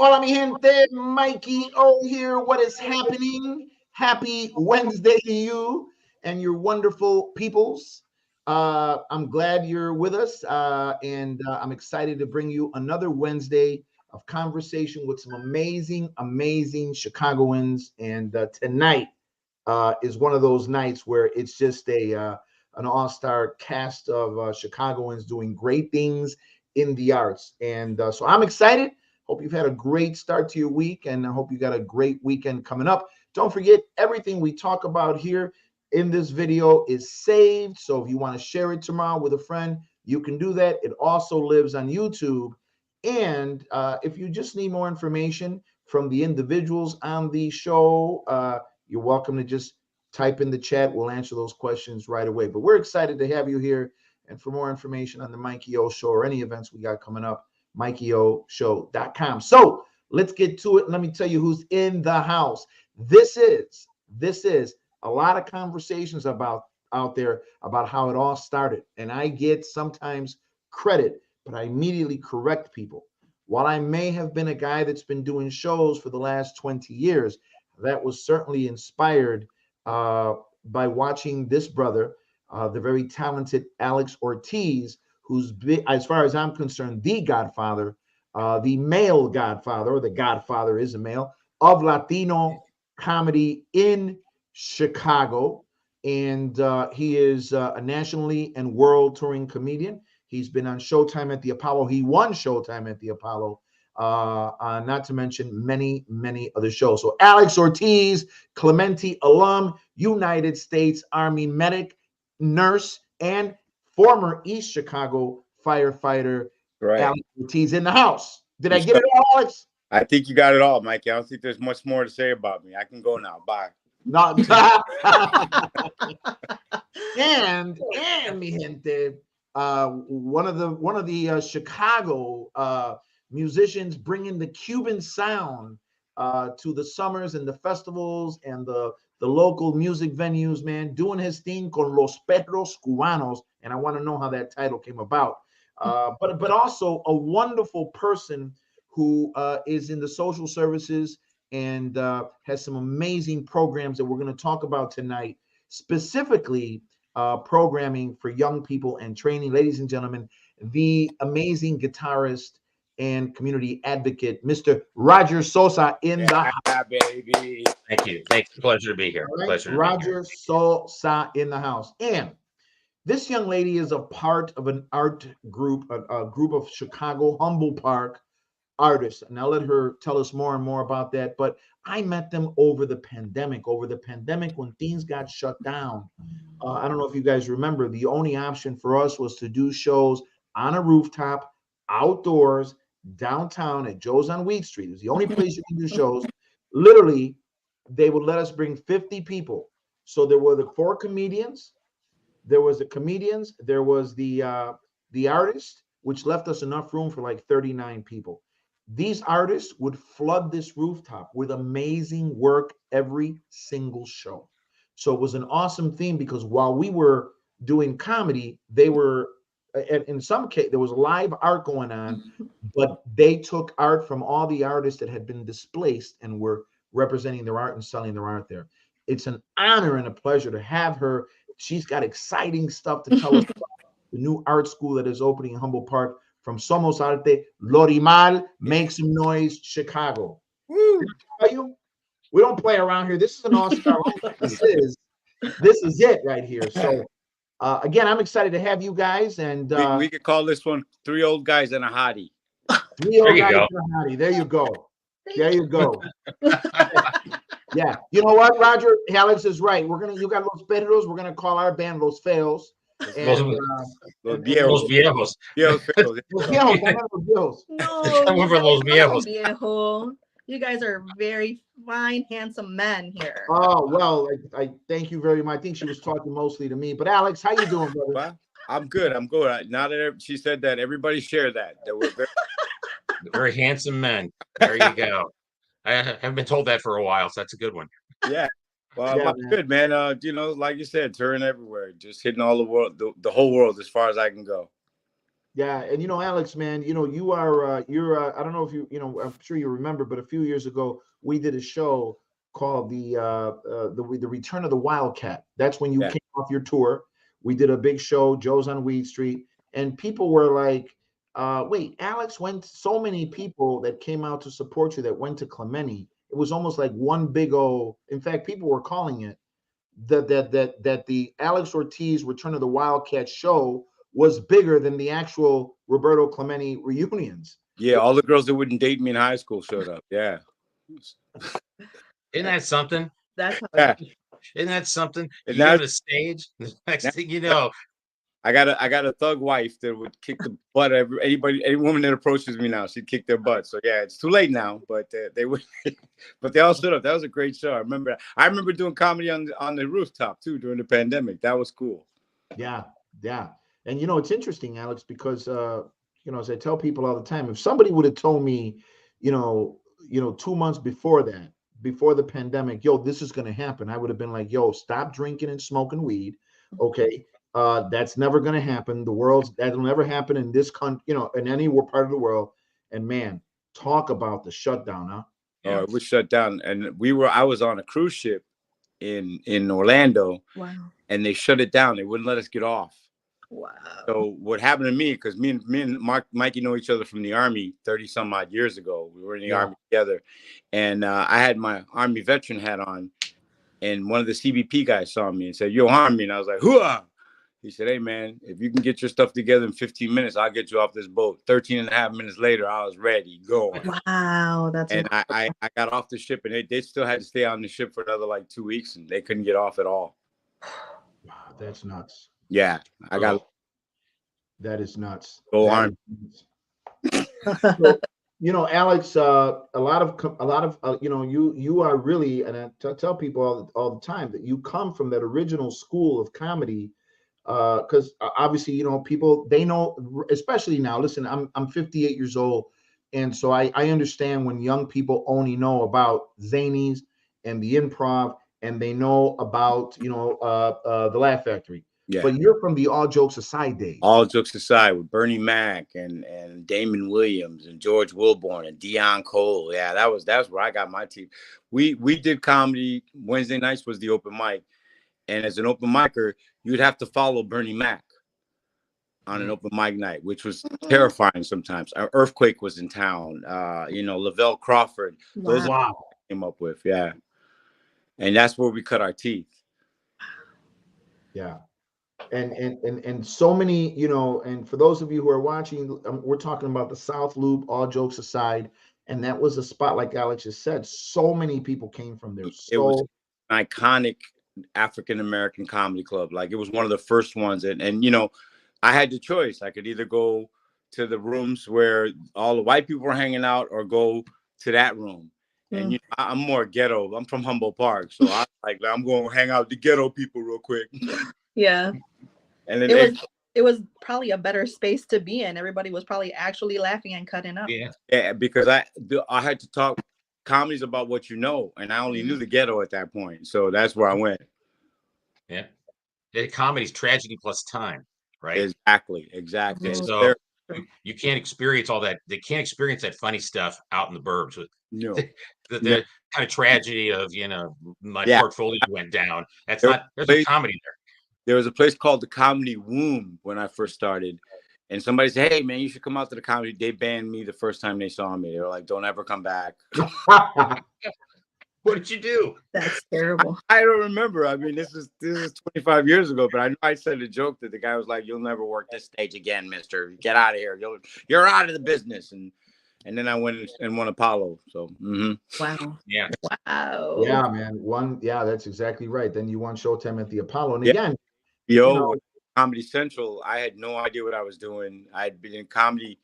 Hola, mi gente. Mikey O here. What is happening? Happy Wednesday to you and your wonderful peoples. I'm glad you're with us, and I'm excited to bring you another Wednesday of conversation with some amazing Chicagoans. And tonight is one of those nights where it's just an all-star cast of Chicagoans doing great things in the arts. And so I'm excited. Hope you've had a great start to your week, and I hope you got a great weekend coming up. Don't forget, everything we talk about here in this video is saved. So if you want to share it tomorrow with a friend, you can do that. It also lives on YouTube. And if you just need more information from the individuals on the show, you're welcome to just type in the chat. We'll answer those questions right away. But we're excited to have you here. And for more information on the Mikey O Show or any events we got coming up, MikeyOShow.com. So let's get to it. Let me tell you who's in the house. This is a lot of conversations about out there about how it all started. And I get sometimes credit, but I immediately correct people. While I may have been a guy that's been doing shows for the last 20 years, that was certainly inspired by watching this brother, the very talented Alex Ortiz, who's, as far as I'm concerned, the godfather, the male godfather, or the godfather is a male, of Latino comedy in Chicago. And he is a nationally and world touring comedian. He's been on Showtime at the Apollo. He won Showtime at the Apollo, not to mention many other shows. So Alex Ortiz, Clemente alum, United States Army medic, nurse, and former East Chicago firefighter, right. Alex Ortiz in the house. Did I get it all, Alex? I think you got it all, Mikey. I don't think there's much more to say about me. I can go now. Bye. No. and mi gente, one of the Chicago musicians bringing the Cuban sound to the summers and the festivals and the local music venues, man, doing his thing con los Perros Cubanos. And I want to know how that title came about. But also a wonderful person who is in the social services and has some amazing programs that we're going to talk about tonight, specifically programming for young people and training. Ladies and gentlemen, the amazing guitarist and community advocate, Mr. Roger Sosa in the house. Baby. Thank you. Thanks. Pleasure to be here. Right? Pleasure. Roger Sosa in the house. And this young lady is a part of an art group, a group of Chicago Humble Park artists. And I'll let her tell us more and more about that. But I met them over the pandemic. When things got shut down. I don't know if you guys remember, the only option for us was to do shows on a rooftop, outdoors, downtown at Joe's on Weed Street. It was the only place you can do shows. Literally, they would let us bring 50 people. So there were the 4 comedians, there was the comedians, there was the artist, which left us enough room for like 39 people. These artists would flood this rooftop with amazing work every single show. So it was an awesome theme because while we were doing comedy, they were, in some case, there was live art going on, but they took art from all the artists that had been displaced and were representing their art and selling their art there. It's an honor and a pleasure to have her. She's got exciting stuff to tell us about the new art school that is opening in Humboldt Park from Somos Arte. LoriMar, make some noise, Chicago. Woo. We don't play around here. This is an all-star. This is it right here. So again, I'm excited to have you guys. And we could call this one 3 Old Guys and a Hottie. 3 Old Guys and a Hottie. There you go. There you go. Yeah. You know what, Roger? Alex is right. You got Los Perros. We're gonna call our band Los Feos. And, Los Viejos. Los Viejos. No, you guys are very fine, handsome men here. Oh, well, I thank you very much. I think she was talking mostly to me. But Alex, how you doing, brother? Well, I'm good. Now that she said that, everybody share that we're very handsome men. There you go. I haven't been told that for a while, so that's a good one. Yeah. Well, yeah, good, man. Like you said, touring everywhere, just hitting all the world, the whole world as far as I can go. Yeah, and Alex, man, you are I don't know if I'm sure you remember, but a few years ago we did a show called the Return of the Wildcat. That's when you Yeah. came off your tour. We did a big show, Joe's on Weed Street, and people were like, "Wait, Alex went." So many people that came out to support you that went to Clemente. It was almost like one big old. In fact, people were calling it that the Alex Ortiz Return of the Wildcat show was bigger than the actual Roberto Clemente reunions. Yeah, all the girls that wouldn't date me in high school showed up. Yeah. Isn't that something? That's how Yeah. Isn't that something? And You give now, it a stage, the next now thing you know, I got a thug wife that would kick the butt of any woman that approaches me now. She'd kick their butt. So yeah, it's too late now, but they would. But they all stood up. That was a great show. I remember doing comedy on the rooftop too during the pandemic. That was cool. Yeah, yeah. And it's interesting, Alex, because as I tell people all the time, if somebody would have told me, 2 months before that, before the pandemic, yo, this is going to happen, I would have been like, yo, stop drinking and smoking weed. Okay. That's never going to happen. That'll never happen in this country, in any part of the world. And man, talk about the shutdown, huh? Oh, yeah. it was shut down, and I was on a cruise ship in Orlando, wow. and they shut it down. They wouldn't let us get off. Wow. So what happened to me, because me and Mikey know each other from the Army 30 some odd years ago. We were in the Army together, and I had my Army veteran hat on, and one of the CBP guys saw me and said, "Yo, Army," and I was like, "Hooah!" He said, "Hey man, if you can get your stuff together in 15 minutes, I'll get you off this boat." 13 and a half minutes later, I was ready, going. Wow. That's And I got off the ship, and they still had to stay on the ship for another like 2 weeks, and they couldn't get off at all. Wow, that's nuts. Yeah, I got Oh, That is nuts. go That Army. is nuts. So, Alex, a lot of you are really, and I tell people all the time that you come from that original school of comedy, because obviously people, they know, especially now. Listen, I'm 58 years old, and so I understand when young people only know about Zanies and the Improv, and they know about the Laugh Factory. Yeah. But you're from the All Jokes Aside days. All jokes aside, with Bernie Mac and Damon Williams and George Wilborn and Dion Cole. Yeah, that's where I got my team. We did comedy. Wednesday nights was the open mic. And as an open micer, you'd have to follow Bernie Mac on an open mic night, which was terrifying sometimes. Our Earthquake was in town. Lavelle Crawford. Those wow. are the I came up with. Yeah. And that's where we cut our teeth. Yeah. And so many, and for those of you who are watching, we're talking about the South Loop, All Jokes Aside, and that was a spot, like Alex has said, so many people came from there. It was an iconic African American comedy club. Like, it was one of the first ones, and I had the choice. I could either go to the rooms where all the white people were hanging out, or go to that room. And I'm more ghetto. I'm from Humboldt Park, so I'm going to hang out with the ghetto people real quick. Yeah. And then it was probably a better space to be in. Everybody was probably actually laughing and cutting up. yeah, because I had to talk comedies about what you know, and I only knew the ghetto at that point, so that's where I went. yeah. Comedy's tragedy plus time, right? Exactly. And And so you can't experience all that. They can't experience that funny stuff out in the burbs with no, the kind of tragedy of my Yeah. portfolio went down. There's There- no comedy there. There was a place called the Comedy Womb when I first started, and somebody said, "Hey man, you should come out to the comedy." They banned me the first time they saw me. They were like, "Don't ever come back." What did you do? That's terrible. I don't remember. I mean, this is 25 years ago, but I know I said a joke that the guy was like, "You'll never work this stage again, mister. Get out of here. You're out of the business." And then I went and won Apollo. So Wow. Yeah. Wow. Yeah, man. That's exactly right. Then you won Showtime at the Apollo. And again, Comedy Central, I had no idea what I was doing. I had been in comedy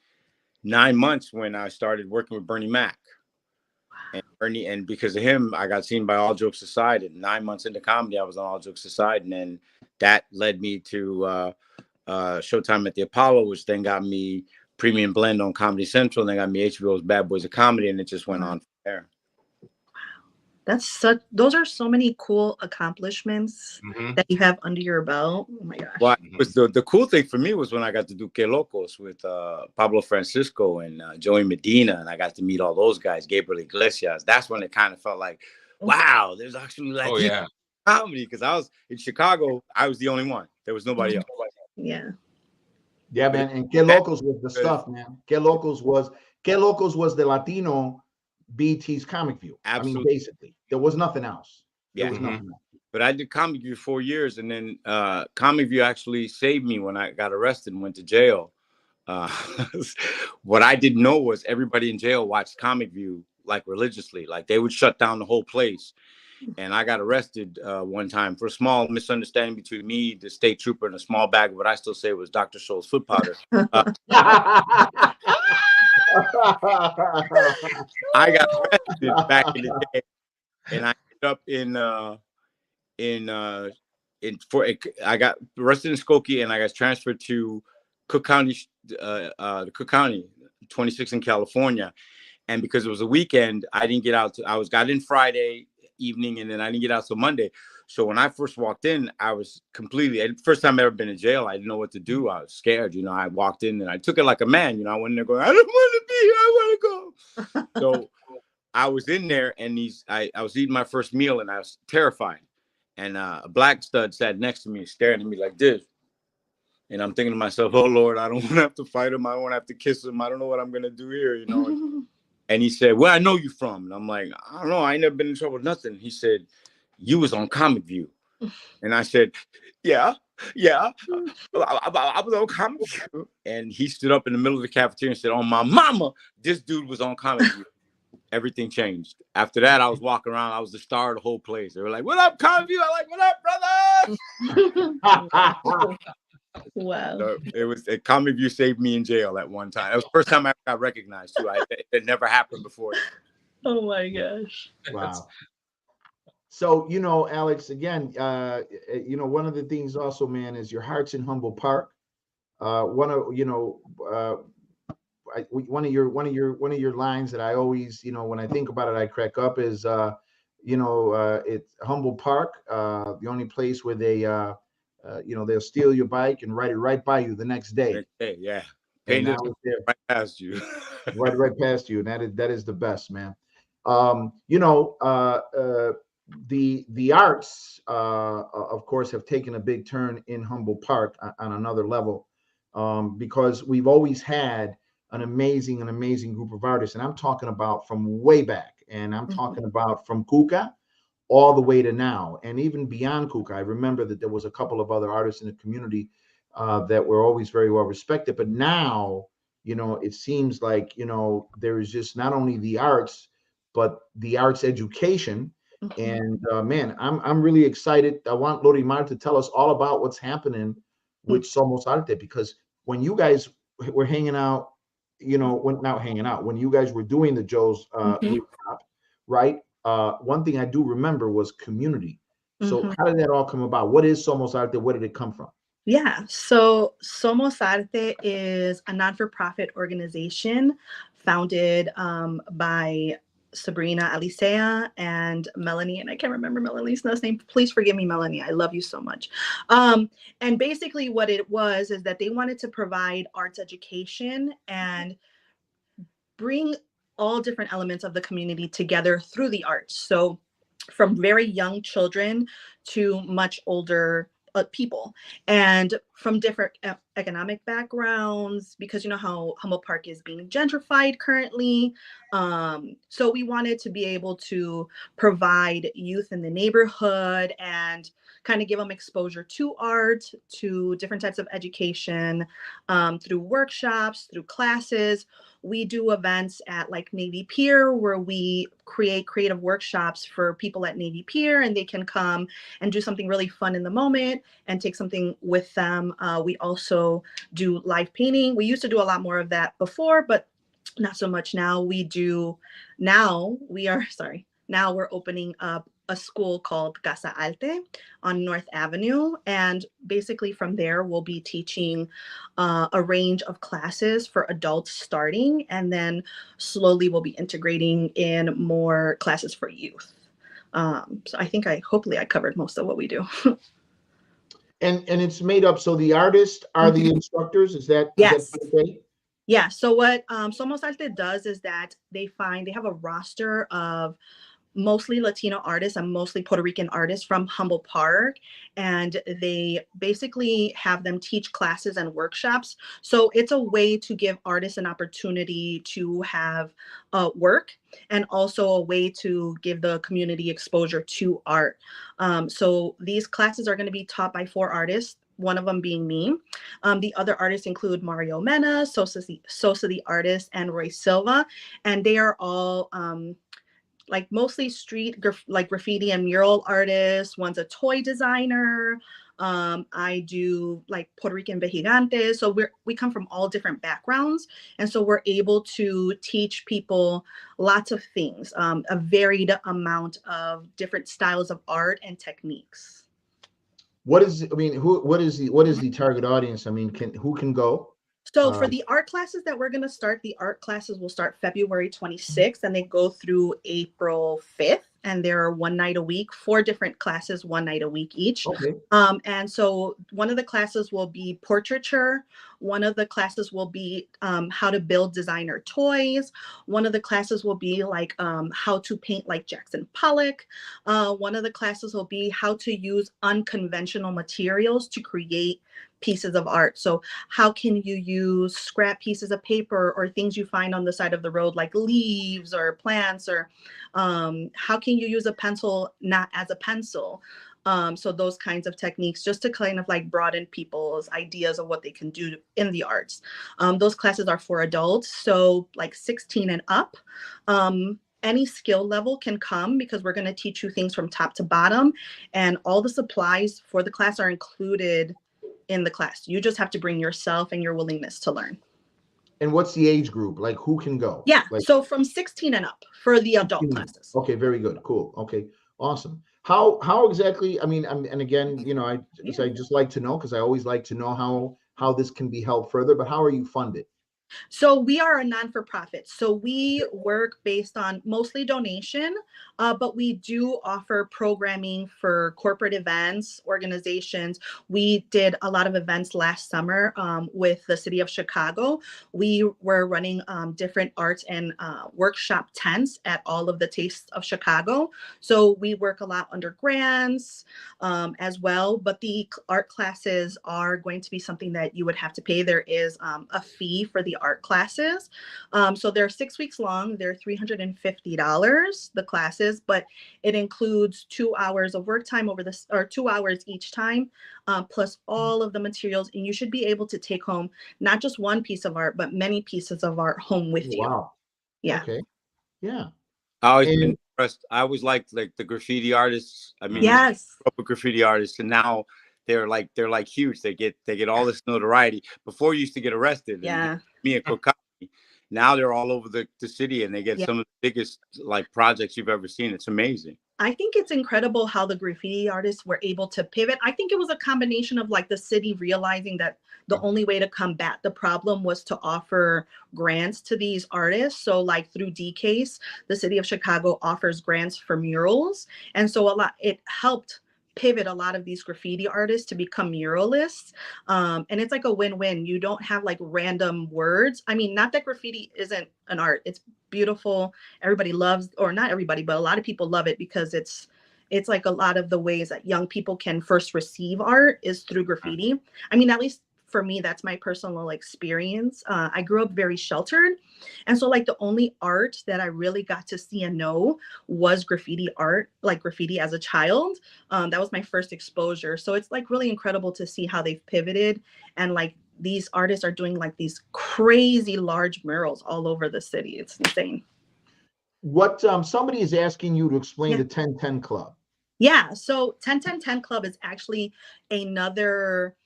9 months when I started working with Bernie Mac. And because of him, I got seen by All Jokes Aside. And 9 months into comedy, I was on All Jokes Aside. And then that led me to Showtime at the Apollo, which then got me Premium Blend on Comedy Central. And then got me HBO's Bad Boys of Comedy. And it just went on from there. those are so many cool accomplishments Mhm. that you have under your belt. Oh my gosh. Well, it was the cool thing for me was when I got to do Que Locos with Pablo Francisco and Joey Medina, and I got to meet all those guys, Gabriel Iglesias. That's when it kind of felt like, wow, there's actually like Oh yeah. comedy. Because I was in Chicago, I was the only one. There was nobody else. Yeah. Yeah, But man. And Que Locos was the stuff, man. Que Locos was the Latino BT's Comic View. I mean, absolutely, basically, there was nothing else. There yeah. was nothing else. But I did Comic View 4 years, and then Comic View actually saved me when I got arrested and went to jail. Uh, what I didn't know was everybody in jail watched Comic View like religiously, like they would shut down the whole place. And I got arrested one time for a small misunderstanding between me, the state trooper, and a small bag of what I still say was Dr. Scholl's foot powder. I got arrested back in the day, and I ended up I got arrested in Skokie, and I got transferred to Cook County, Cook County, 26 in California. And because it was a weekend, I didn't get out. Got in Friday evening, and then I didn't get out till Monday. So when I first walked in, I was first time I've ever been in jail. I didn't know what to do. I was scared. I walked in and I took it like a man. I went in there going, I don't want to be here. I want to go. So I was in there, and I was eating my first meal, and I was terrified. And a black stud sat next to me, staring at me like this. And I'm thinking to myself, oh Lord, I don't want to have to fight him. I don't want to have to kiss him. I don't know what I'm gonna do here, And he said, where I know you from? And I'm like, I don't know. I ain't never been in trouble with nothing. He said, you was on Comic View. And I said, yeah. I was on Comic View. And he stood up in the middle of the cafeteria and said, on my mama, this dude was on Comic View. Everything changed. After that, I was walking around. I was the star of the whole place. They were like, what up, Comic View? I'm like, what up, brother? Wow. So it was a Comic View saved me in jail at one time. It was the first time I got recognized too. It never happened before. Oh my gosh. Wow. So, Alex, again, one of the things also, man, is your heart's in Humboldt Park. One of your lines that I always, when I think about it, I crack up is, it's Humboldt Park, the only place where they'll steal your bike and ride it right by you the next day. Yeah. And I was there right past you. right past you. And that is the best, man. The arts, of course, have taken a big turn in Humboldt Park on another level, because we've always had an amazing group of artists. And I'm talking about from way back. And I'm talking about from Cuca all the way to now. And even beyond Cuca, I remember that there was a couple of other artists in the community that were always very well respected. But now, it seems like, there is just not only the arts, but the arts education. And man, I'm really excited. I want LoriMar to tell us all about what's happening with Somos Arte, because when you guys were hanging out, when you guys were doing the Joe's workshop, right? One thing I do remember was community. So how did that all come about? What is Somos Arte? Where did it come from? Yeah, so Somos Arte is a non-for-profit organization founded by Sabrina Alicea and Melanie, and I can't remember Melanie's last name. Please forgive me, Melanie. I love you so much. And basically what it was is that they wanted to provide arts education and bring all different elements of the community together through the arts. So from very young children to much older people, and from different economic backgrounds, because you know how Humboldt Park is being gentrified currently. So we wanted to be able to provide youth in the neighborhood and kind of give them exposure to art, to different types of education, through workshops, through classes. We do events at like Navy Pier where we create creative workshops for people at Navy Pier, and they can come and do something really fun in the moment and take something with them. We also do live painting. We used to do a lot more of that before, but not so much now. Now we're opening up a school called Casa Alte on North Avenue. And basically from there, we'll be teaching a range of classes for adults starting, and then slowly we'll be integrating in more classes for youth. So I think hopefully I covered most of what we do. And it's made up. So the artists are the instructors. Is that Yes. okay? Yeah. So what Somos Arte does is that they have a roster of mostly Latino artists and mostly Puerto Rican artists from Humboldt Park. And they basically have them teach classes and workshops. So it's a way to give artists an opportunity to have work, and also a way to give the community exposure to art. So these classes are going to be taught by 4 artists, one of them being me. The other artists include Mario Mena, Sosa the artist, and Roy Silva. And they are all like mostly street like graffiti and mural artists. One's a toy designer. I do like Puerto Rican vejigantes. So we come from all different backgrounds, and so we're able to teach people lots of things, a varied amount of different styles of art and techniques. What is, I mean, what is the target audience? I mean, who can go? So for the art classes that we're going to start, the art classes will start February 26th and they go through April 5th. And there are 1 night a week, 4 different classes, 1 night a week each. Okay. And so one of the classes will be portraiture. One of the classes will be how to build designer toys. One of the classes will be like how to paint like Jackson Pollock. One of the classes will be how to use unconventional materials to create pieces of art. So how can you use scrap pieces of paper or things you find on the side of the road, like leaves or plants, or how can you use a pencil not as a pencil? So those kinds of techniques, just to kind of like broaden people's ideas of what they can do in the arts. Those classes are for adults, so like 16 and up. Any skill level can come, because we're going to teach you things from top to bottom, and all the supplies for the class are included in the class. You just have to bring yourself and your willingness to learn. And what's the age group? Like, who can go? Yeah, like, so from 16 and up for the adult classes. Okay, very good, cool. Okay, awesome. How exactly? I mean, and again, you know, I just like to know, because I always like to know how this can be helped further. But how are you funded? So we are a non-for-profit. So we work based on mostly donation, but we do offer programming for corporate events, organizations. We did a lot of events last summer with the city of Chicago. We were running different arts and workshop tents at all of the tastes of Chicago. So we work a lot under grants as well, but the art classes are going to be something that you would have to pay. There is a fee for the art classes. So they're 6 weeks long. They're $350, the classes, but it includes 2 hours of work time over this, or 2 hours each time, plus all of the materials. And you should be able to take home not just one piece of art, but many pieces of art home with you. Wow. Yeah. Okay. Yeah. I always been impressed. I always liked like the graffiti artists. I mean, yes, graffiti artists, and now they're like huge. They get all this notoriety. Before you used to get arrested. Yeah. And me and Kokami. Now they're all over the city, and they get some of the biggest like projects you've ever seen. It's amazing. I think it's incredible how the graffiti artists were able to pivot. I think it was a combination of like the city realizing that the only way to combat the problem was to offer grants to these artists. So like through DCASE, the city of Chicago offers grants for murals. And so it helped pivot a lot of these graffiti artists to become muralists. And it's like a win-win. You don't have like random words. I mean, not that graffiti isn't an art. It's beautiful. Everybody loves, or not everybody, but a lot of people love it, because it's like a lot of the ways that young people can first receive art is through graffiti. I mean, at least for me, that's my personal experience. I grew up very sheltered. And so like the only art that I really got to see and know was graffiti art, like graffiti as a child. That was my first exposure. So it's like really incredible to see how they've pivoted, and like these artists are doing like these crazy large murals all over the city. It's insane. What somebody is asking you to explain the 10-10 Club. Yeah, so 10-10-10 Club is actually another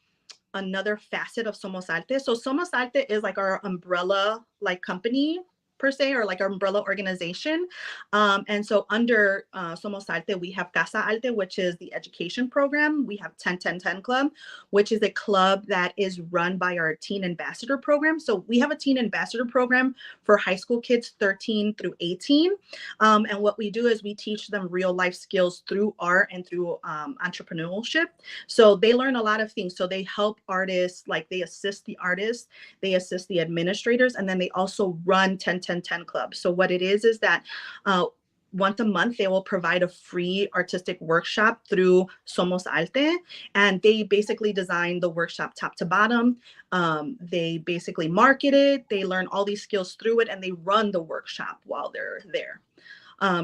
facet of Somos Arte. So Somos Arte is like our umbrella like company per se, or like our umbrella organization. And so under Somos Arte, we have Casa Arte, which is the education program. We have 10-10-10 Club, which is a club that is run by our Teen Ambassador program. So we have a Teen Ambassador program for high school kids 13 through 18. And what we do is we teach them real life skills through art and through entrepreneurship. So they learn a lot of things. So they help artists, like they assist the artists, they assist the administrators, and then they also run 10-10-10 Club. So what it is that once a month, they will provide a free artistic workshop through Somos Arte. And they basically design the workshop top to bottom. They basically market it. They learn all these skills through it, and they run the workshop while they're there.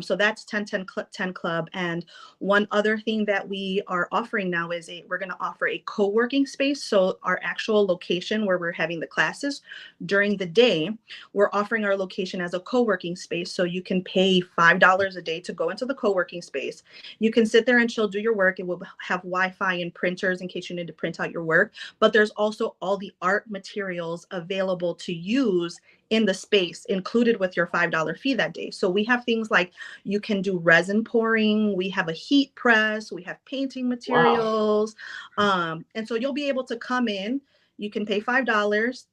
So that's 10-10-10 Club. And one other thing that we are offering now is we're going to offer a co-working space. So our actual location where we're having the classes during the day, we're offering our location as a co-working space. So you can pay $5 a day to go into the co-working space. You can sit there and chill, do your work. It will have Wi-Fi and printers in case you need to print out your work. But there's also all the art materials available to use in the space included with your $5 fee that day. So we have things like you can do resin pouring, we have a heat press, we have painting materials. Wow. And so you'll be able to come in, you can pay $5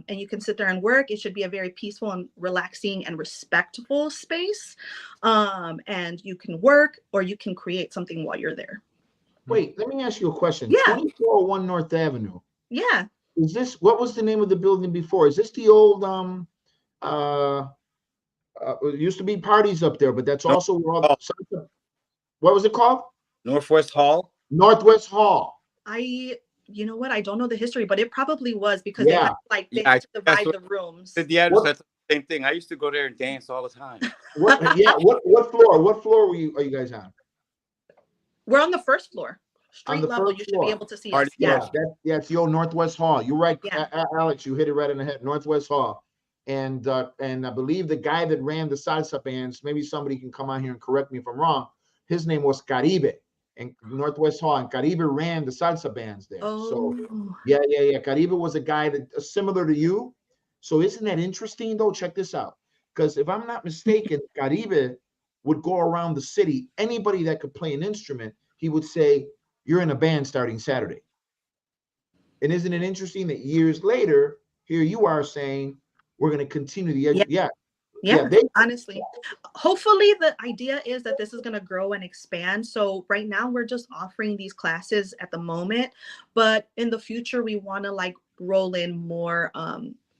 and you can sit there and work. It should be a very peaceful and relaxing and respectful space. And you can work or you can create something while you're there. Wait, let me ask you a question. Yeah. 2401 North Avenue. Yeah. Is this, what was the name of the building before? Is this the old, it used to be parties up there, but that's also where all the, what was it called? Northwest Hall. Northwest Hall. You know what? I don't know the history, but it probably was because they had to divide the rooms. Yeah, that's the same thing. I used to go there and dance all the time. What floor? What floor are you guys on? We're on the first floor. Street level, you should be able to see us. Yeah, it's the old Northwest Hall. You're right, Alex. You hit it right in the head. Northwest Hall, and I believe the guy that ran the salsa bands. Maybe somebody can come on here and correct me if I'm wrong. His name was Caribe, and Northwest Hall, and Caribe ran the salsa bands there. Oh. So yeah. Caribe was a guy that similar to you. So isn't that interesting though? Check this out, because if I'm not mistaken, Caribe would go around the city. Anybody that could play an instrument, he would say, "You're in a band starting Saturday." And isn't it interesting that years later, here you are saying, we're going to continue the honestly. Hopefully the idea is that this is going to grow and expand. So right now we're just offering these classes at the moment, but in the future we want to like roll in more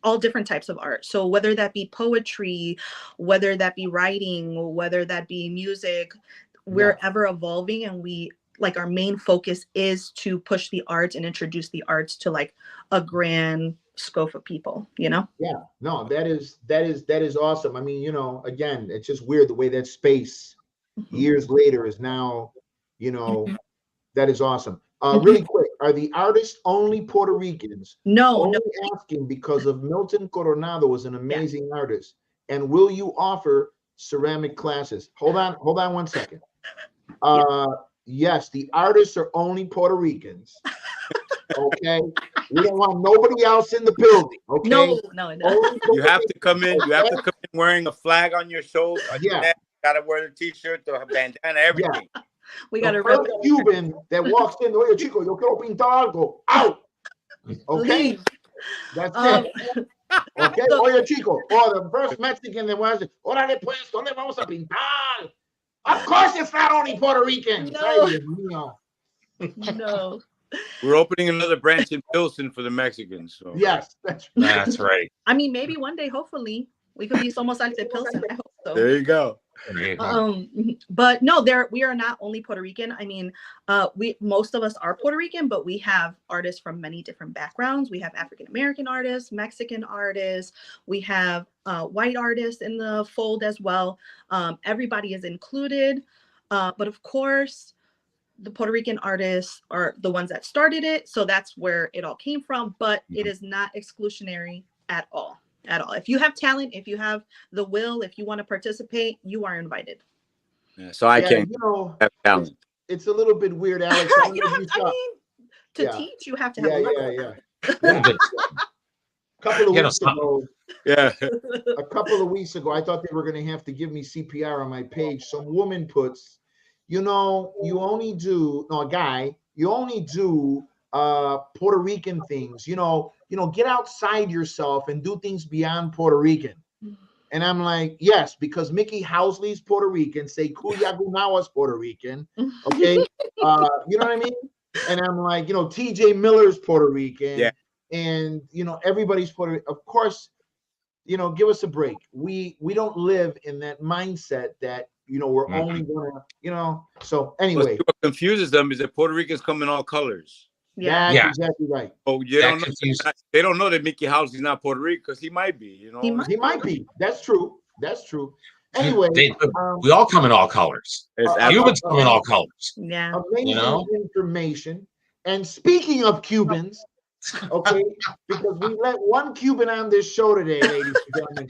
all different types of art. So whether that be poetry, whether that be writing, whether that be music, we're ever evolving, and like our main focus is to push the arts and introduce the arts to like a grand scope of people, you know? Yeah, no, that is awesome. I mean, you know, again, it's just weird the way that space years later is now, you know, that is awesome. Really quick, are the artists only Puerto Ricans? No. Asking because of Milton Coronado was an amazing artist. And will you offer ceramic classes? Hold on 1 second. Yes, the artists are only Puerto Ricans. Okay, we don't want nobody else in the building. Okay, no. You have to come in. You have to come in wearing a flag on your shoulder. Gotta wear the t-shirt, the bandana, everything. Yeah. We gotta rip Cuban that walks in. Oye, chico, yo quiero pintar algo. Out. Okay, leave. That's it. Okay, oye, chico. Or the first Mexican that was, órale pues, ¿dónde vamos a pintar? Of course, it's not only Puerto Ricans. No. We're opening another branch in Pilsen for the Mexicans. So. Yes, that's right. I mean, maybe one day, hopefully, we could be Somos Arte Pilsen. I hope so. There you go. But no, we are not only Puerto Rican. I mean, most of us are Puerto Rican, but we have artists from many different backgrounds. We have African American artists, Mexican artists. We have white artists in the fold as well. Everybody is included. But of course, the Puerto Rican artists are the ones that started it. So that's where it all came from. But it is not exclusionary at all. If you have talent, if you have the will, if you want to participate, you are invited. Yeah, so I can't have talent. It's a little bit weird, Alex. To teach, you have to have a couple of weeks ago, Yeah. A couple of weeks ago, I thought they were going to have to give me CPR on my page. Some woman puts, you only do, no, a guy, you only do Puerto Rican things, get outside yourself and do things beyond Puerto Rican. And I'm like, yes, because Mickey Housley's Puerto Rican, say Cuyagunawa's Puerto Rican. Okay. You know what I mean? And I'm like, TJ Miller's Puerto Rican. Yeah. And everybody's Puerto Rican. Of course, give us a break. We don't live in that mindset that we're only gonna, so anyway. What confuses them is that Puerto Ricans come in all colors. Yeah, Yeah. exactly right. Oh, they don't know that Mickey Housley's not Puerto Rican because he might be, He might be. That's true. Anyway, we all come in all colors. Cubans come in all colors. Yeah. Amazing information. And speaking of Cubans, okay, because we let one Cuban on this show today, ladies and gentlemen.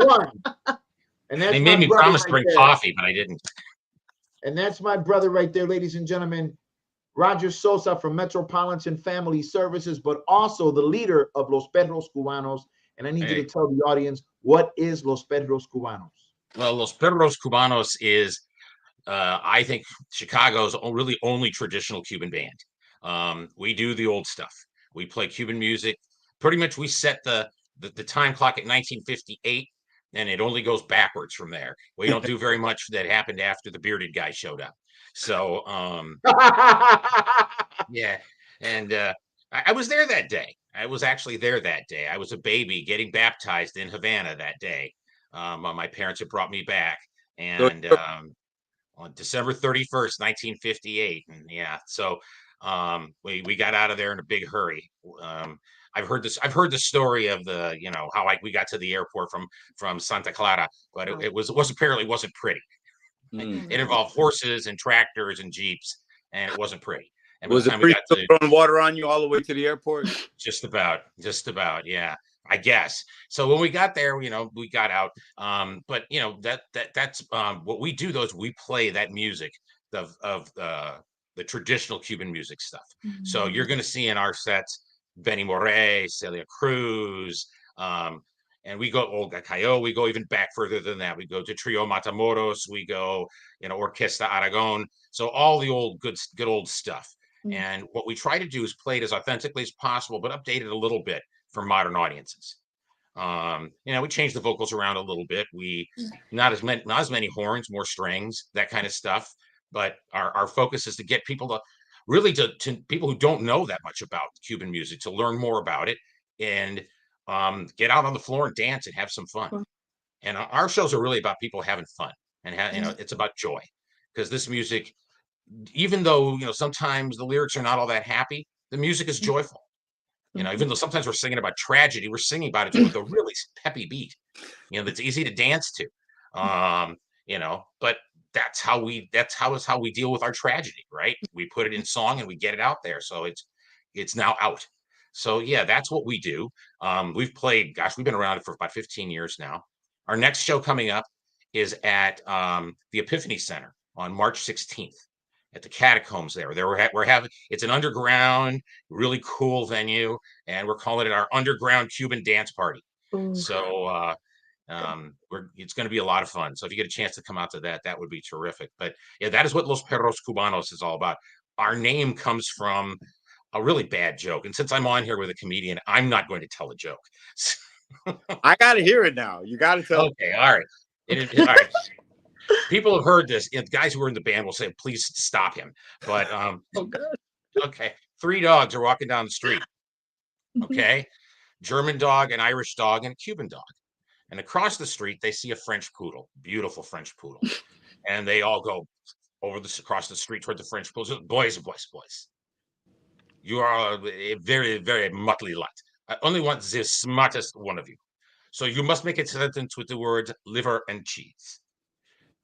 One. And that's they made me promise to bring coffee, but I didn't. And that's my brother right there, ladies and gentlemen. Roger Sosa from Metropolitan Family Services, but also the leader of Los Perros Cubanos. And I need you to tell the audience, what is Los Perros Cubanos? Well, Los Perros Cubanos is, I think, Chicago's really only traditional Cuban band. We do the old stuff. We play Cuban music. Pretty much we set the time clock at 1958, and it only goes backwards from there. We don't do very much that happened after the bearded guy showed up. So, yeah. And I was there that day. I was actually there that day. I was a baby getting baptized in Havana that day. My parents had brought me back. And on December 31st, 1958. And yeah, so we got out of there in a big hurry. I've heard the story of how we got to the airport from Santa Clara, but it apparently wasn't pretty. It involved horses and tractors and jeeps, and it wasn't pretty. And was it pretty throwing water on you all the way to the airport? Just about, yeah, I guess. So when we got there, we got out. But that's what we do. We play that music of the traditional Cuban music stuff. Mm-hmm. So you're going to see in our sets Benny Moré, Celia Cruz, and we go Olga Cayo. We go even back further than that. We go to Trio Matamoros. We go, Orquesta Aragon. So all the old good old stuff. Mm-hmm. And what we try to do is play it as authentically as possible, but update it a little bit for modern audiences. We change the vocals around a little bit. We not as many horns, more strings, that kind of stuff. But our focus is to get people to people who don't know that much about Cuban music to learn more about it and get out on the floor and dance and have some fun. Mm-hmm. And our shows are really about people having fun and it's about joy, because this music, even though sometimes the lyrics are not all that happy, the music is joyful. Even though sometimes we're singing about tragedy, we're singing about it with a really peppy beat, that's easy to dance to. But that's how we deal with our tragedy, right? We put it in song and we get it out there. So it's now out. So yeah, that's what we do. We've played, we've been around for about 15 years now. Our next show coming up is at the Epiphany Center on March 16th. At the Catacombs there. We're having, it's an underground, really cool venue, and we're calling it our Underground Cuban Dance Party. Ooh. So it's going to be a lot of fun. So if you get a chance to come out to that would be terrific. But yeah, that is what Los Perros Cubanos is all about. Our name comes from a really bad joke, and since I'm on here with a comedian, I'm not going to tell a joke. I got to hear it now. You got to tell. Okay, all right. All right. People have heard this. Guys who are in the band will say, "Please stop him." But okay, 3 dogs are walking down the street. Okay, German dog, an Irish dog, and a Cuban dog. And across the street, they see a French poodle, beautiful French poodle, and they all go across the street toward the French poodle. Boys, you are a very, very motley lot. I only want the smartest one of you. So you must make a sentence with the words liver and cheese.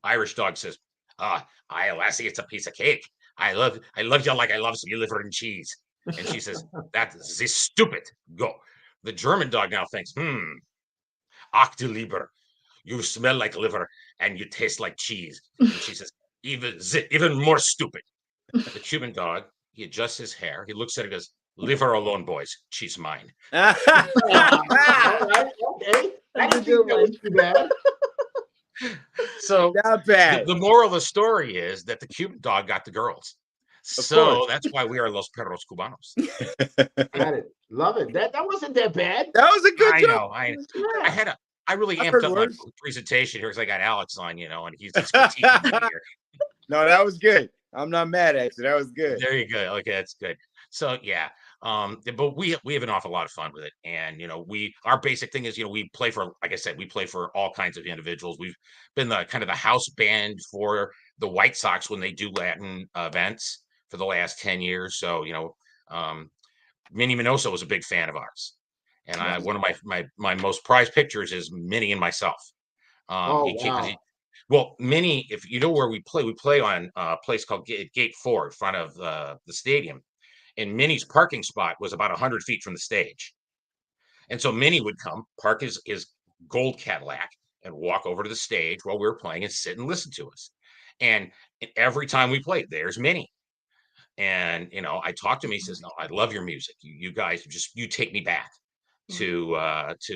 Irish dog says, lassie, it's a piece of cake. I love you like I love some liver and cheese. And she says, that is stupid. Go. The German dog now thinks, ach du lieber, you smell like liver and you taste like cheese. And she says, even more stupid. The Cuban dog, he adjusts his hair. He looks at it as, leave her alone, boys. She's mine. All right, okay. I That's a didn't think good that was one. too bad. So Not bad. the moral of the story is that the Cuban dog got the girls. Of So course. that's why we are Los Perros Cubanos. Got it. Love it. That wasn't that bad. That was a good I joke. know. Yeah. I really I've amped heard up my worse. presentation here because I got Alex on, and he's critiquing me here. No, that was good. I'm not mad at you. That was good. There you go. Okay, that's good. So yeah, but we have an awful lot of fun with it, and our basic thing is we play for, like I said, we play for all kinds of individuals. We've been the kind of the house band for the White Sox when they do Latin events for the last 10 years. So Minnie Minoso was a big fan of ours, and one of my most prized pictures is Minnie and myself. Oh, wow. Well, Minnie, if you know where we play on a place called Gate 4 in front of the stadium. And Minnie's parking spot was about 100 feet from the stage. And so Minnie would come, park his gold Cadillac, and walk over to the stage while we were playing and sit and listen to us. And every time we played, there's Minnie. And, I talked to him. He says, "No, I love your music. You guys you take me back to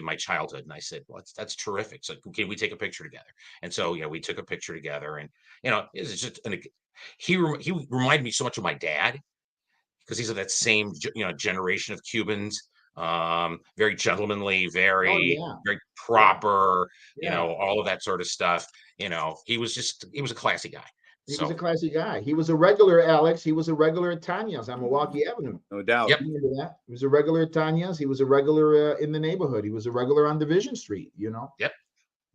my childhood." And I said, "Well, that's terrific. So can we take a picture together?" And so we took a picture together, and it's just he reminded me so much of my dad because he's of that same generation of Cubans, very gentlemanly, Oh, very yeah. very proper, Yeah. all of that sort of stuff. He was a classy guy. He was a classy guy. He was a regular, Alex. He was a regular at Tanya's on Milwaukee Avenue. No doubt. Yep. You remember that? He was a regular at Tanya's. He was a regular in the neighborhood. He was a regular on Division Street, Yep.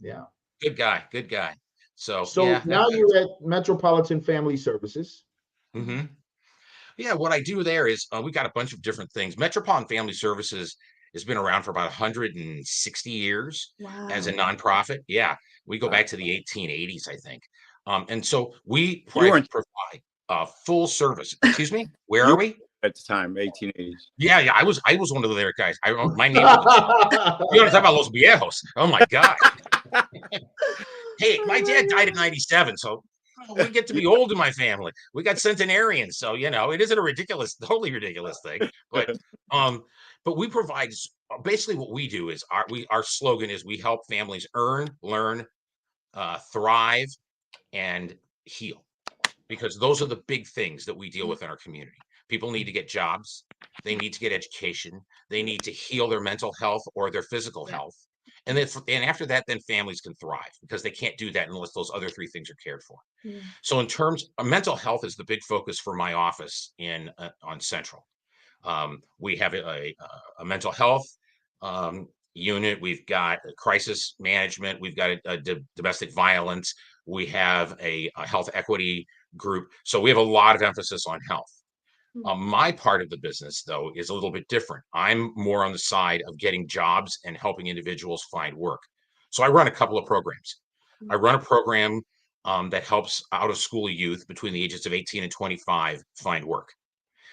Yeah. Good guy. Good guy. So So now you're at Metropolitan Family Services. Mm-hmm. Yeah, what I do there is we got a bunch of different things. Metropolitan Family Services has been around for about 160 years as a nonprofit. Yeah, we go back to the 1880s, I think. And so we provide full service. Excuse me, where are we? At the time, 1880s. Yeah, I was one of the there guys. My name was you want to talk about Los Viejos? Oh my God. Hey, my dad died at 97, so we get to be old in my family. We got centenarians, so it isn't a totally ridiculous thing. But we provide basically what we do is our slogan is we help families earn, learn, thrive, and heal, because those are the big things that we deal with in our community. People need to get jobs, they need to get education, they need to heal their mental health or their physical health. And then after that, then families can thrive because they can't do that unless those other three things are cared for. Yeah. So in terms of mental health is the big focus for my office on Central. We have a mental health unit. We've got crisis management. We've got a domestic violence. We have a health equity group. So we have a lot of emphasis on health. My part of the business, though, is a little bit different. I'm more on the side of getting jobs and helping individuals find work. So I run a couple of programs. I run a program that helps out of school youth between the ages of 18 and 25 find work.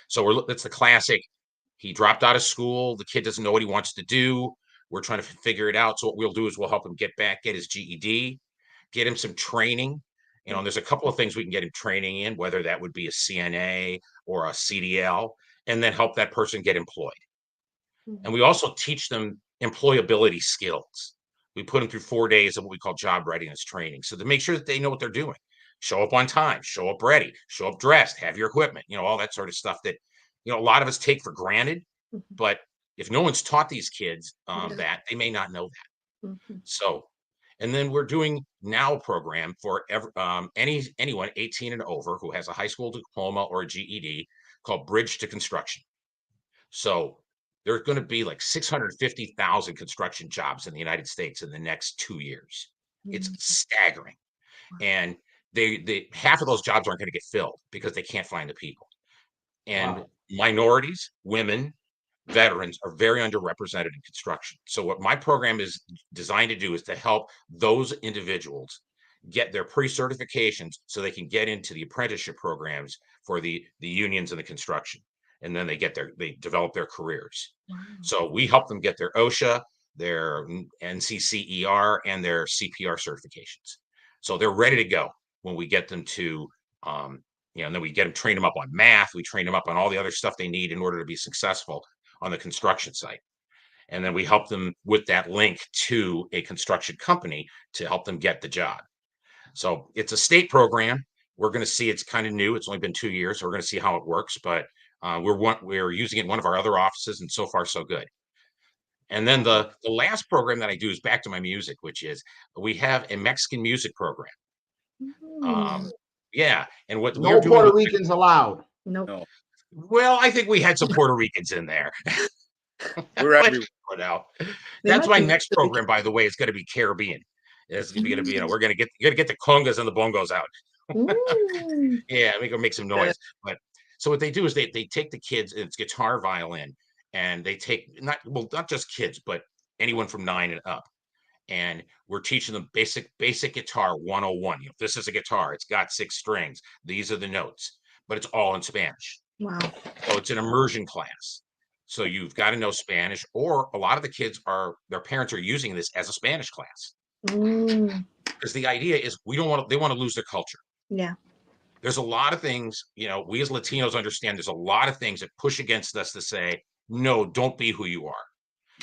So that's the classic. He dropped out of school. The kid doesn't know what he wants to do. We're trying to figure it out. So what we'll do is we'll help him get his GED, get him some training. And there's a couple of things we can get him training in, whether that would be a CNA or a CDL, and then help that person get employed. And we also teach them employability skills. We put them through 4 days of what we call job readiness training. So to make sure that they know what they're doing. Show up on time, show up ready, show up dressed, have your equipment, all that sort of stuff that, a lot of us take for granted. But if no one's taught these kids that, they may not know that. So, and then we're doing now a program for anyone 18 and over who has a high school diploma or a GED called Bridge to Construction. So there's going to be like 650,000 construction jobs in the United States in the next 2 years. It's staggering. And they half of those jobs aren't going to get filled because they can't find the people. And minorities, women, veterans are very underrepresented in construction. So what my program is designed to do is to help those individuals get their pre-certifications so they can get into the apprenticeship programs for the unions and the construction. And then they develop their careers. So we help them get their OSHA, their NCCER, and their CPR certifications. So they're ready to go when we get them to and then we train them up on math. We train them up on all the other stuff they need in order to be successful on the construction site. And then we help them with that link to a construction company to help them get the job. So it's a state program. We're going to see, it's kind of new. It's only been 2 years. So we're going to see how it works, but we're using it in one of our other offices, and so far so good. And then the last program that I do is back to my music, which is we have a Mexican music program. Yeah, and what we're No doing Puerto with, Ricans allowed. Nope. No, well, I think we had some Puerto Ricans in there. we're But, everywhere. you know, They that's might my be next Puerto program, by the way. It's going to be Caribbean. It's going to be, we're going to get the congas and the bongos out. Ooh. Yeah, we go make some noise. But so what they do is they take the kids, and it's guitar, violin, and they take not just kids, but anyone from 9 and up. And we're teaching them basic guitar 101. You know, this is a guitar. It's got 6 strings. These are the notes, but it's all in Spanish. Wow. So it's an immersion class. So you've got to know Spanish, or a lot of the kids their parents are using this as a Spanish class. Because the idea is they want to lose their culture. Yeah. There's a lot of things, you know, we as Latinos understand there's a lot of things that push against us to say, no, don't be who you are.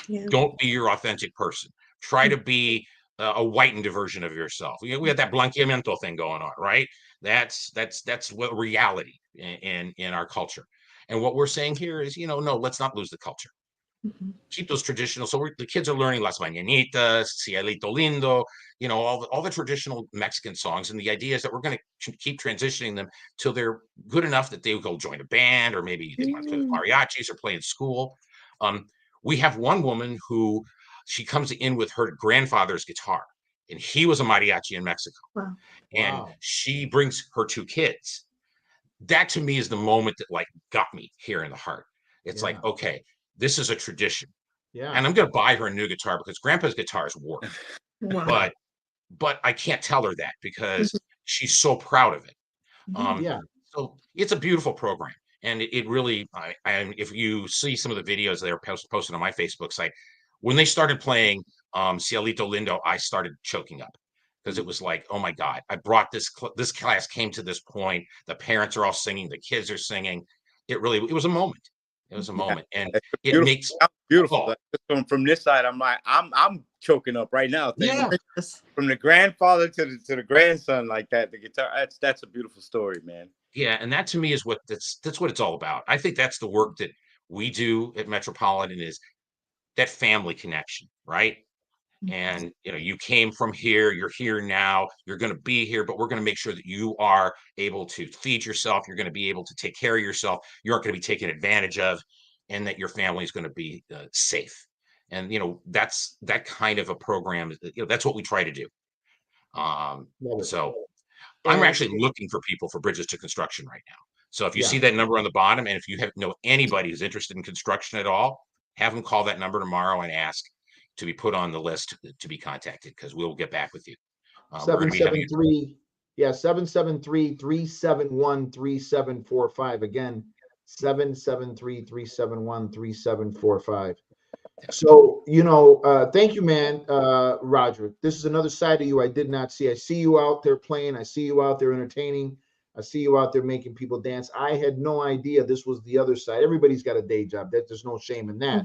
Yeah. Don't be your authentic person. Try to be a whitened version of yourself. We got that blanqueamiento thing going on, right? That's what reality in our culture. And what we're saying here is, you know, no, let's not lose the culture. Keep those traditional. So the kids are learning Las Mañanitas, Cielito Lindo, you know, all the traditional Mexican songs. And the idea is that we're going to keep transitioning them till they're good enough that they will go join a band, or maybe they want to play with mariachis or play in school. We have one woman who she comes in with her grandfather's guitar, and he was a mariachi in Mexico. Wow. And she brings her 2 kids. That to me is the moment that like got me here in the heart. It's like, okay, this is a tradition. Yeah. And I'm going to buy her a new guitar because grandpa's guitar is warped. Wow. But I can't tell her that because she's so proud of it. Yeah. So it's a beautiful program. And it really, if you see some of the videos that are posted on my Facebook site, when they started playing Cielito Lindo, I started choking up because it was like, oh my God, I brought this class came to this point. The parents are all singing, the kids are singing. It was a moment. It was a moment, and it makes beautiful. From this side, I'm like, I'm choking up right now. Yeah. From the grandfather to the grandson, like that, the guitar. That's a beautiful story, man. Yeah, and that to me is that's what it's all about. I think that's the work that we do at Metropolitan, is that family connection, right? And you know, you came from here, you're here now, you're going to be here, but we're going to make sure that you are able to feed yourself, you're going to be able to take care of yourself, you aren't going to be taken advantage of, and that your family is going to be safe. And you know, that's that kind of a program, you know, that's what we try to do. So I'm actually looking for people for Bridges to Construction right now. So if you see that number on the bottom, and if you know anybody who's interested in construction at all, have them call that number tomorrow and ask to be put on the list to be contacted, because we'll get back with you. 773, 773-371-3745. Again, 773-371-3745. So, you know, thank you, man, Roger. This is another side of you I did not see. I see you out there playing. I see you out there entertaining. I see you out there making people dance. I had no idea this was the other side. Everybody's got a day job. There's no shame in that.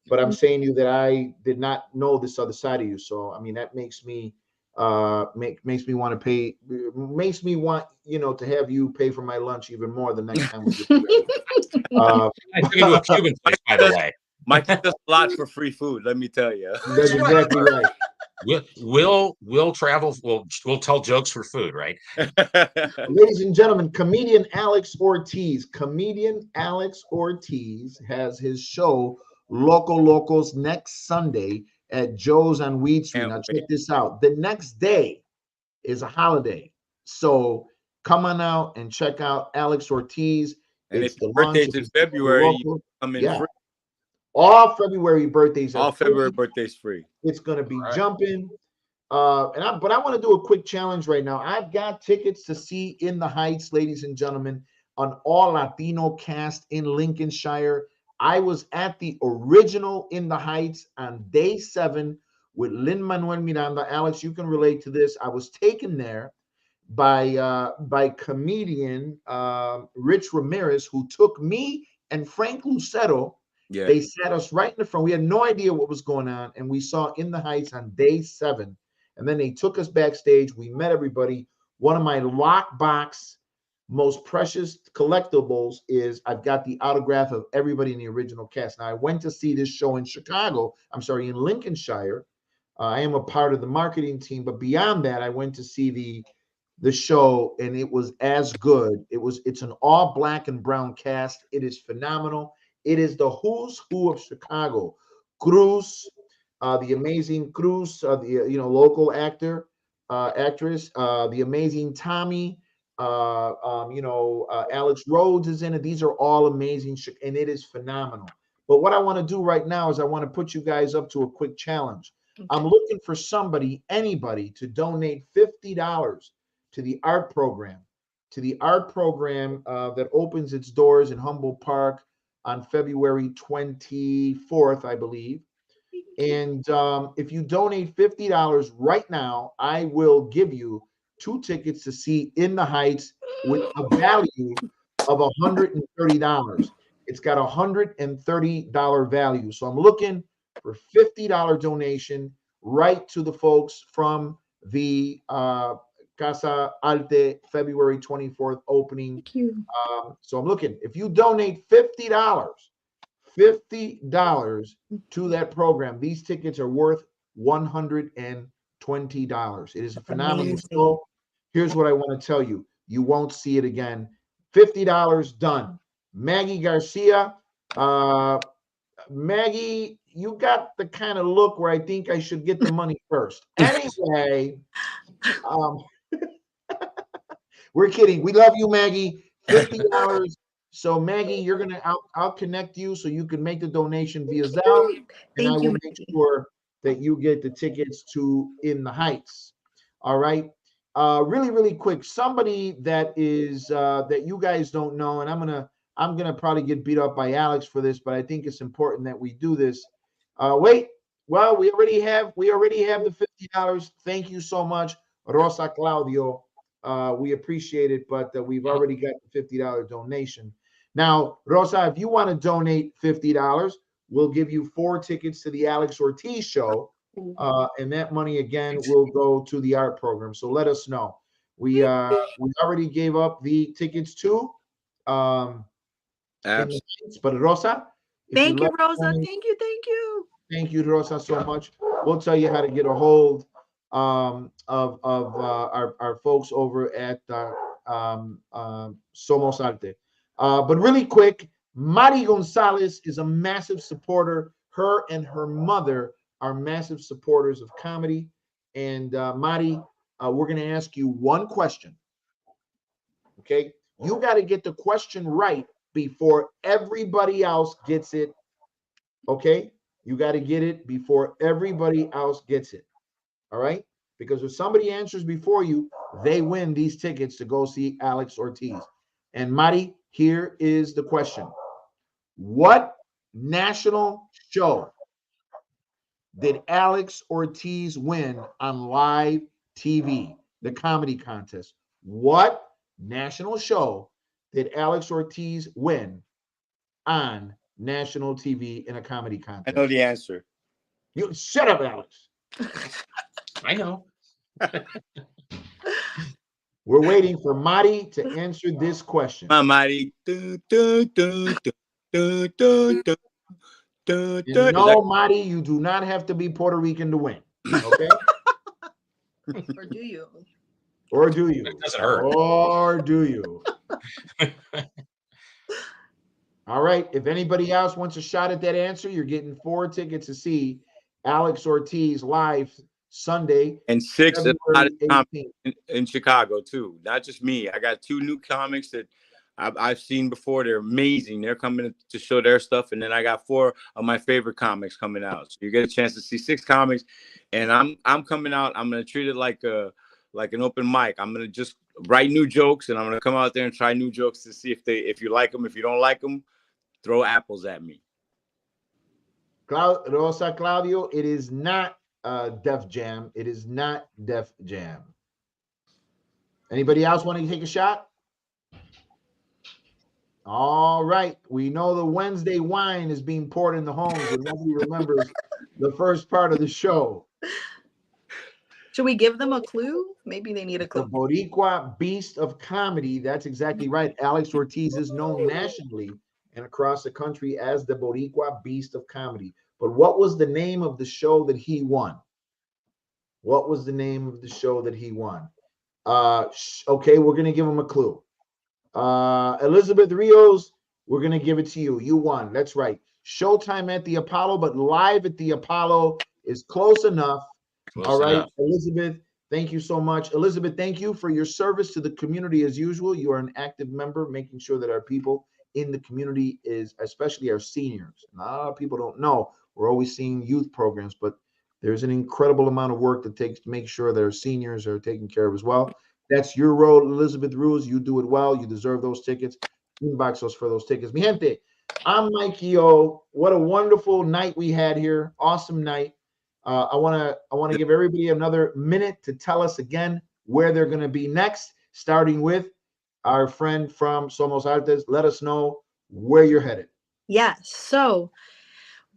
But I'm saying to you that I did not know this other side of you. So, I mean, that makes me makes me want to pay, makes me want, you know, to have you pay for my lunch even more the next time we get together. I took you to a Cuban place, by the way. Mikey does a lot for free food, let me tell you. That's exactly right. We'll travel. We'll tell jokes for food, right? Ladies and gentlemen, comedian Alex Ortiz. Comedian Alex Ortiz has his show Loco Locos next Sunday at Joe's on Weed Street. Now check this out. The next day is a holiday, so come on out and check out Alex Ortiz. And it's if your birthday's in February, you come in free. All February birthdays. All February birthdays free. It's going to be jumping. But I want to do a quick challenge right now. I've got tickets to see In the Heights, ladies and gentlemen, an all Latino cast in Lincolnshire. I was at the original In the Heights on day 7 with Lin-Manuel Miranda. Alex, you can relate to this. I was taken there by comedian Rich Ramirez, who took me and Frank Lucero Yeah. They sat us right in the front. We had no idea what was going on, and we saw In the Heights on day 7. And then they took us backstage. We met everybody. One of my lockbox most precious collectibles is I've got the autograph of everybody in the original cast. Now, I went to see this show in Chicago. I'm sorry, in Lincolnshire. I am a part of the marketing team, but beyond that, I went to see the show, and it was as good. It's an all black and brown cast. It is phenomenal. It is the who's who of Chicago. Cruz, the amazing Cruz, the local actress, the amazing Tommy, Alex Rhodes is in it. These are all amazing, and it is phenomenal. But what I want to do right now is I want to put you guys up to a quick challenge. Okay. I'm looking for anybody to donate $50 to the art program, that opens its doors in Humboldt Park on February 24th, I believe. And if you donate $50 right now, I will give you 2 tickets to see In the Heights with a value of $130. It's got a $130 value. So I'm looking for $50 donation right to the folks from the Casa Arte February 24th opening. Thank you. So I'm looking. If you donate $50 to that program, these tickets are worth $120. It is a phenomenal Amazing. show. Here's what I want to tell you. You won't see it again. $50 done. Maggie Garcia. Maggie, you got the kind of look where I think I should get the money first. Anyway, we're kidding. We love you, Maggie. $50. So Maggie, you're gonna I'll connect you so you can make the donation via Zelle, and Thank I will you, make Mikey. sure that you get the tickets to In the Heights. All right. Really quick. Somebody that is that you guys don't know, and I'm gonna probably get beat up by Alex for this, but I think it's important that we do this. Wait. Well, we already have the $50. Thank you so much, Rosa Claudio. We appreciate it, but we've already got the $50 donation. Now, Rosa, if you want to donate $50, we'll give you 4 tickets to the Alex Ortiz show, and that money again will go to the art program. So let us know. We already gave up the tickets to but Rosa, if Thank you, love Rosa. donate, Thank you. thank you, Rosa, so much. We'll tell you how to get a hold of our folks over at Somos Arte. But really quick, Mari Gonzalez is a massive supporter. Her and her mother are massive supporters of comedy. And Mari, we're going to ask you one question. Okay? You got to get the question right before everybody else gets it. Okay? You got to get it before everybody else gets it. All right? Because if somebody answers before you, they win these tickets to go see Alex Ortiz. And Mari, here is the question. What national show did Alex Ortiz win on live TV, the comedy contest? What national show did Alex Ortiz win on national TV in a comedy contest? I know the answer. You shut up, Alex. I know. We're waiting for Mari to answer this question. My Mari. No, Mari, you do not have to be Puerto Rican to win. Okay? Or do you? Or do you? It doesn't hurt. Or do you? All right. If anybody else wants a shot at that answer, you're getting 4 tickets to see Alex Ortiz live Sunday. And 6 February 18th. in Chicago too. Not just me. I got 2 new comics that I've seen before. They're amazing. They're coming to show their stuff, and then I got 4 of my favorite comics coming out. So you get a chance to see 6 comics, and I'm coming out. I'm gonna treat it like an open mic. I'm gonna just write new jokes, and I'm gonna come out there and try new jokes to see if you like them. If you don't like them, throw apples at me. Rosa Claudio, it is not Def Jam. It is not Def Jam. Anybody else want to take a shot? All right. We know the Wednesday wine is being poured in the homes, but nobody remembers the first part of the show. Should we give them a clue? Maybe they need a The clue. Boricua Beast of Comedy. That's exactly right. Alex Ortiz is known nationally and across the country as the Boricua Beast of Comedy. But what was the name of the show that he won? What was the name of the show that he won? Okay, we're going to give him a clue. Elizabeth Rios, we're going to give it to you. You won. That's right. Showtime at the Apollo, but live at the Apollo is close enough. All right, Elizabeth, thank you so much. Elizabeth, thank you for your service to the community as usual. You are an active member, making sure that our people in the community is, especially our seniors. And a lot of people don't know. We're always seeing youth programs, but there's an incredible amount of work that takes to make sure that our seniors are taken care of as well. That's your role, Elizabeth Ruiz. You do it well. You deserve those tickets. Inbox us for those tickets. Mi gente, I'm Mikey O. What a wonderful night we had here. Awesome night. I want to give everybody another minute to tell us again where they're going to be next, starting with our friend from Somos Artes. Let us know where you're headed. Yes. So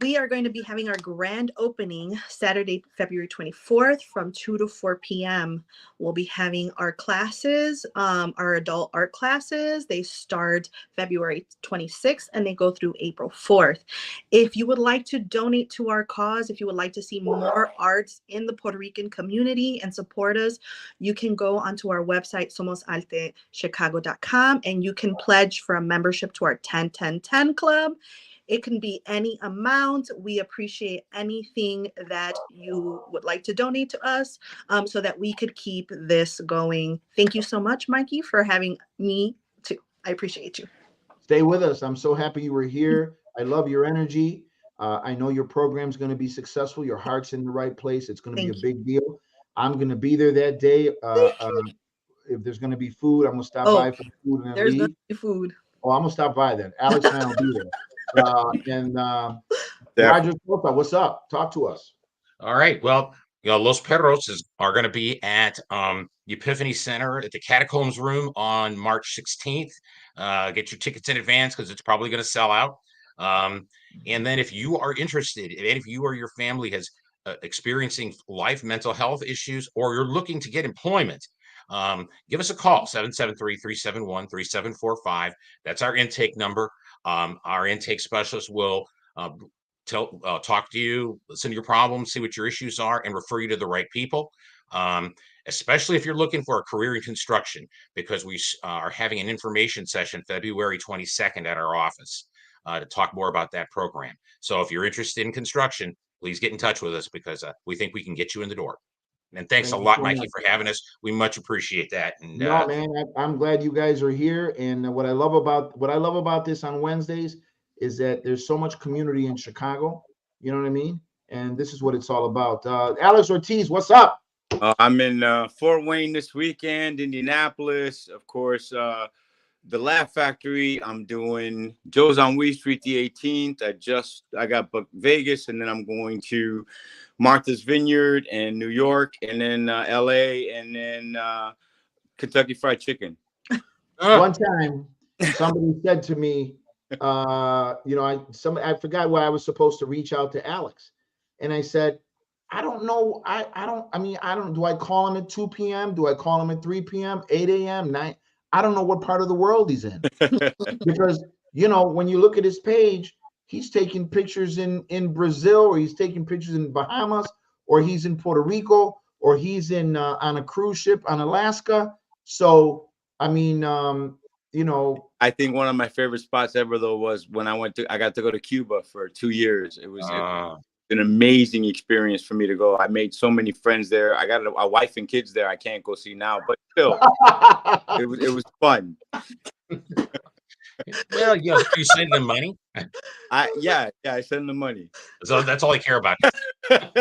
we are going to be having our grand opening Saturday, February 24th from 2 to 4 p.m. We'll be having our classes, our adult art classes. They start February 26th and they go through April 4th. If you would like to donate to our cause, if you would like to see more arts in the Puerto Rican community and support us, you can go onto our website, somosartechicago.com, and you can pledge for a membership to our 10-10-10 club. It can be any amount. We appreciate anything that you would like to donate to us so that we could keep this going. Thank you so much, Mikey, for having me too. I appreciate you. Stay with us. I'm so happy you were here. I love your energy. I know your program's going to be successful. Your heart's in the right place. It's going to be a big deal. I'm going to be there that day. If there's going to be food, I'm going to stop by for the food and then there's leave. going to be food. Oh, I'm going to stop by then. Alex and I will be there. Roger Sosa, what's up? Talk to us. All right. Well, Los Perros are going to be at Epiphany Center at the Catacombs Room on March 16th. Get your tickets in advance because it's probably going to sell out. And then if you are interested, and if you or your family has experiencing mental health issues, or you're looking to get employment, give us a call, 773-371-3745. That's our intake number. Our intake specialist will talk to you, listen to your problems, see what your issues are, and refer you to the right people. Especially if you're looking for a career in construction, because we are having an information session February 22nd at our office to talk more about that program. So if you're interested in construction, please get in touch with us because we think we can get you in the door. And thanks a lot, Mikey, for having us. We much appreciate that. And no, man, I'm glad you guys are here. And what I love about this on Wednesdays is that there's so much community in Chicago. You know what I mean? And this is what it's all about. Alex Ortiz, what's up? I'm in Fort Wayne this weekend, Indianapolis, of course. The Laugh Factory. I'm doing Joe's on Wee Street the 18th. I got booked Vegas, and then I'm going to Martha's Vineyard and New York, and then LA, and then Kentucky Fried Chicken. One time, somebody said to me, I forgot why I was supposed to reach out to Alex, and I said, I don't know. Do I call him at 2 p.m.? Do I call him at 3 p.m., 8 a.m., 9? I don't know what part of the world he's in. Because, when you look at his page, he's taking pictures in Brazil, or he's taking pictures in Bahamas, or he's in Puerto Rico, or he's in on a cruise ship on Alaska. So, I think one of my favorite spots ever, though, was when I got to go to Cuba for 2 yeit was an amazing experience for me to go. I made so many friends there. I got a wife and kids there I can't go see now, but still, it was fun. Well, you send them money. I send them money. So that's all I care about. Well,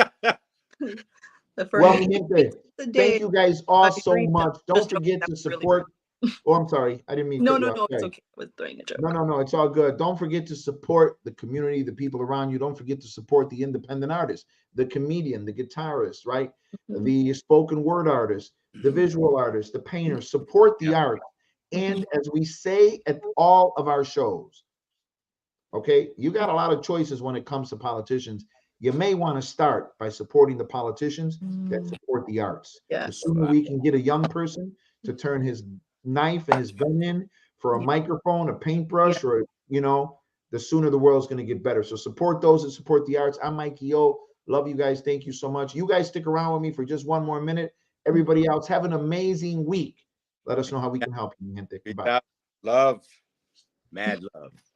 thank you guys all so much. Don't forget to support. Oh, I'm sorry. I didn't mean to. No, it's okay. I was doing a joke. No, it's all good. Don't forget to support the community, the people around you. Don't forget to support the independent artist, the comedian, the guitarist, right? Mm-hmm. The spoken word artist, the visual artist, the painter. Support the art. And as we say at all of our shows, okay, you got a lot of choices when it comes to politicians. You may want to start by supporting the politicians that support the arts. The Yes. sooner we can get a young person to turn his knife and his gun in for a microphone, a paintbrush, or, you know, the sooner the world's going to get better. So support those that support the arts. I'm Mikey O. Love you guys. Thank you so much. You guys stick around with me for just one more minute. Everybody else, have an amazing week. Let us know how we can help you, gente. Goodbye. Love, mad love.